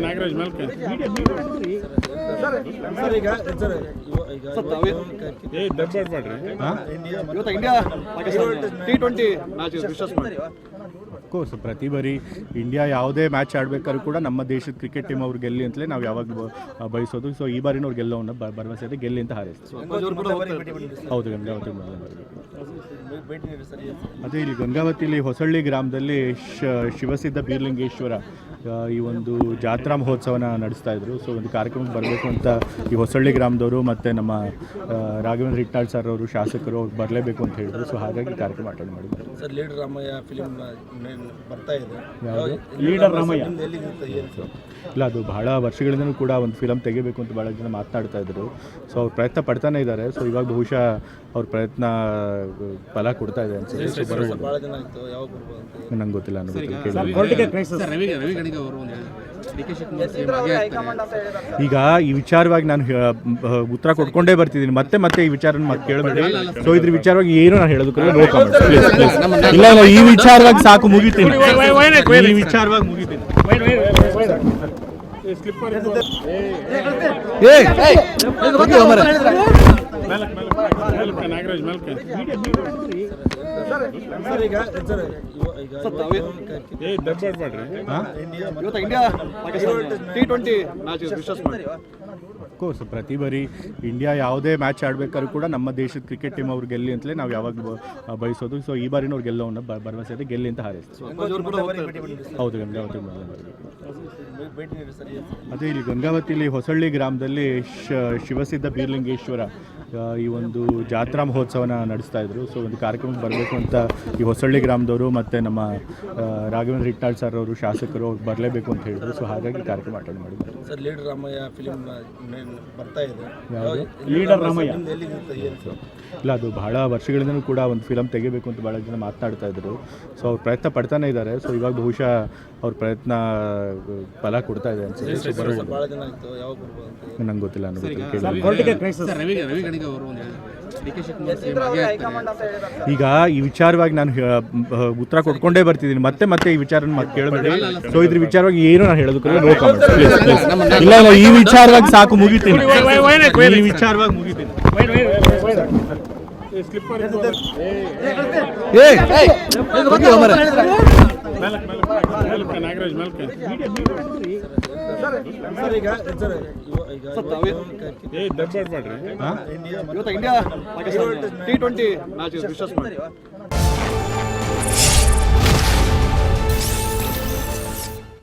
ನಾಗರಾಜ್ ಮೇಲ್ಕೆ India T20 match discuss ಮಾಡಿ. Course ಪ್ರತಿ ಬಾರಿ ಇಂಡಿಯಾ ಯಾವುದೇ ಮ್ಯಾಚ್ ಆಡಬೇಕಾದ್ರೂ ಕೂಡ ನಮ್ಮ ದೇಶದ ಕ್ರಿಕೆಟ್ ಟೀಮ್ ಅವ್ರು ಗೆಲ್ಲಿ ಅಂತಲೇ ನಾವು ಯಾವಾಗ ಬಯಸೋದು. ಸೊ ಈ ಬಾರಿನೂ ಅವ್ರು ಗೆಲ್ಲೋನ್ನ ಭರವಸೆ ಇದೆ, ಗೆಲ್ಲಿ ಅಂತ ಹಾರೈಸ್ತೀವಿ. ಹೌದು, ಗಂಗಾವತಿ ಅದೇ ಇಲ್ಲಿ ಗಂಗಾವತಿಲಿ ಹೊಸಳ್ಳಿ ಗ್ರಾಮದಲ್ಲಿ ಶಿವಸಿದ್ಧ ಬೀರ್ಲಿಂಗೇಶ್ವರ ಈ ಒಂದು ಜಾತ್ರಾ ಮಹೋತ್ಸವನ ನಡೆಸ್ತಾ ಇದ್ರು. ಸೊ ಒಂದು ಕಾರ್ಯಕ್ರಮಕ್ಕೆ ಬರಬೇಕು ಅಂತ ಈ ಹೊಸಳ್ಳಿ ಗ್ರಾಮದವರು ಮತ್ತು ನಮ್ಮ ರಾಘವೇಂದ್ರ ಹಿಟ್ನಾಳ್ ಸರ್ ಅವರು ಶಾಸಕರು ಅವ್ರು ಬರಲೇಬೇಕು ಅಂತ ಹೇಳಿದ್ರು. ಸೊ ಹಾಗಾಗಿ ಕಾರ್ಯಕ್ರಮ ಅಟೆಂಡ್ ಮಾಡಿದ್ರು. ಸರ್ ಲೀಡರ್ ರಾಮಯ್ಯ ಫಿಲಿಮ್ ಬರ್ತಾ ಇದೆ. ಯಾವುದು ಲೀಡರ್ ರಾಮಯ್ಯ? ಇಲ್ಲ, ಅದು ಬಹಳ ವರ್ಷಗಳಿಂದಲೂ ಕೂಡ ಒಂದು ಫಿಲಮ್ ತೆಗಿಬೇಕು ಅಂತ ಭಾಳ ಜನ ಮಾತನಾಡ್ತಾ ಇದ್ರು. ಸೊ ಅವ್ರು ಪ್ರಯತ್ನ ಪಡ್ತಾನೆ ಇದ್ದಾರೆ. ಸೊ ಇವಾಗ ಬಹುಶಃ ಅವ್ರ ಪ್ರಯತ್ನ ಫಲ ಕೊಡ್ತಾ ಇದೆ ಅನ್ಸುತ್ತೆ. ನಂಗೆ ಗೊತ್ತಿಲ್ಲ ಈಗ ಈ ವಿಚಾರವಾಗಿ ನಾನು ಉತ್ತರ ಕೊಟ್ಕೊಂಡೇ ಬರ್ತಿದ್ದೀನಿ. ಮತ್ತೆ ಈ ವಿಚಾರ ಕೇಳಬೇಡಿ. ಸೊ ಇದ್ರ ವಿಚಾರವಾಗಿ ಏನು ನಾನು ಹೇಳೋದಕ್ಕೆ ಇಲ್ಲ, ಈ ವಿಚಾರವಾಗಿ ಸಾಕು, ಮುಗಿತೀನಿ. ಈ ವಿಚಾರವಾಗಿ ಮುಗಿತೀನಿ. ನಾಗರಾಜ್ ಮೇಲ್ಕೆ ಇಂಡಿಯಾ T20 ಮ್ಯಾಚ್ ಡಿಸ್ಕಸ್ ಮಾಡಿ. ಕೋರ್ಸ್ ಪ್ರತಿ ಬಾರಿ ಇಂಡಿಯಾ ಯಾವುದೇ ಮ್ಯಾಚ್ ಆಡಬೇಕಾದ್ರೂ ಕೂಡ ನಮ್ಮ ದೇಶದ ಕ್ರಿಕೆಟ್ ಟೀಮ್ ಅವ್ರು ಗೆಲ್ಲಿ ಅಂತಲೇ ನಾವು ಯಾವಾಗ ಬಯಸೋದು. ಸೊ ಈ ಬಾರಿನೂ ಅವ್ರು ಗೆಲ್ಲೋನ್ನ ಭರವಸೆ ಇದೆ, ಗೆಲ್ಲಿ ಅಂತ ಹಾರೈಸ್ತೀವಿ. ಹೌದು, ಗಂಗಾವತಿ ಅದೇ ಇಲ್ಲಿ ಗಂಗಾವತಿಲಿ ಹೊಸಳ್ಳಿ ಗ್ರಾಮದಲ್ಲಿ ಶಿವಸಿದ್ಧ ಬೀರ್ಲಿಂಗೇಶ್ವರ ಈ ಒಂದು ಜಾತ್ರಾ ಮಹೋತ್ಸವನ ನಡೆಸ್ತಾ ಇದ್ರು. ಸೊ ಒಂದು ಕಾರ್ಯಕ್ರಮಕ್ಕೆ ಬರಬೇಕು ಅಂತ ಈ ಹೊಸಳ್ಳಿ ಗ್ರಾಮದವರು ಮತ್ತು ನಮ್ಮ ರಾಘವೇಂದ್ರ ಹಿಟ್ನಾಳ್ ಸರ್ ಅವರು ಶಾಸಕರು ಅವ್ರು ಬರಲೇಬೇಕು ಅಂತ ಹೇಳಿದ್ರು. ಸೊ ಹಾಗಾಗಿ ಕಾರ್ಯಕ್ರಮ ಅಟೆಂಡ್ ಮಾಡಿದ್ರು. ಸರ್ ಲೀಡರ್ ರಾಮಯ್ಯ ಫಿಲಿಮ್ ಬರ್ತಾ ಇದೆ. ಯಾವುದು ಲೀಡರ್ ರಾಮಯ್ಯ? ಇಲ್ಲ, ಅದು ಬಹಳ ವರ್ಷಗಳಿಂದಲೂ ಕೂಡ ಒಂದು ಫಿಲಮ್ ತೆಗಿಬೇಕು ಅಂತ ಭಾಳ ಜನ ಮಾತನಾಡ್ತಾ ಇದ್ರು. ಸೊ ಅವ್ರು ಪ್ರಯತ್ನ ಪಡ್ತಾನೆ ಇದ್ದಾರೆ. ಸೊ ಇವಾಗ ಬಹುಶಃ ಅವ್ರ ಪ್ರಯತ್ನ ಫಲ ಕೊಡ್ತಾ ಇದೆ ಅನ್ಸುತ್ತೆ. ನಂಗೆ ಗೊತ್ತಿಲ್ಲ ಈಗ ಈ ವಿಚಾರವಾಗಿ ನಾನು ಉತ್ತರ ಕೊಟ್ಕೊಂಡೇ ಬರ್ತಿದ್ದೀನಿ. ಮತ್ತೆ ಈ ವಿಚಾರ ಕೇಳಬೇಡಿ. ಸೊ ಇದ್ರ ವಿಚಾರವಾಗಿ ಏನು ನಾನು ಹೇಳೋದಕ್ಕೆ ಇಲ್ಲ, ಈ ವಿಚಾರವಾಗಿ ಸಾಕು, ಮುಗಿತೀನಿ. ಈ ವಿಚಾರವಾಗಿ ಮುಗಿತೀನಿ. ನಾಗರಾಜ್ ಮೇಲ್ಕೆ ಇಂಡಿಯಾ T20 ಮ್ಯಾಚ್ ಡಿಸ್ಕಸ್ ಮಾಡಿ.